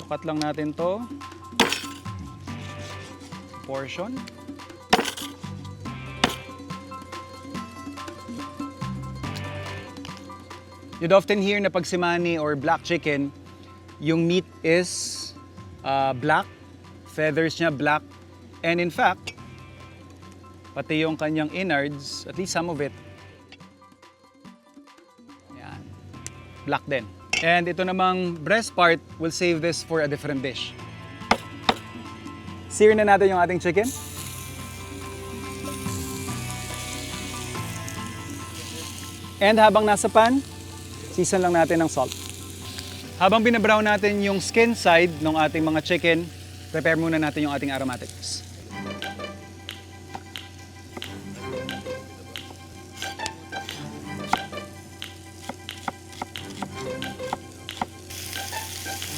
Cut lang natin to. Portion. You'd often hear na pagsimani or black chicken, yung meat is black, feathers niya black, and in fact, pati yung kanyang innards, at least some of it, yan, black din. And ito namang breast part, we'll save this for a different dish. Sear na natin yung ating chicken. And habang nasa pan, season lang natin ng salt. Habang binabrown natin yung skin side ng ating mga chicken, prepare muna natin yung ating aromatics.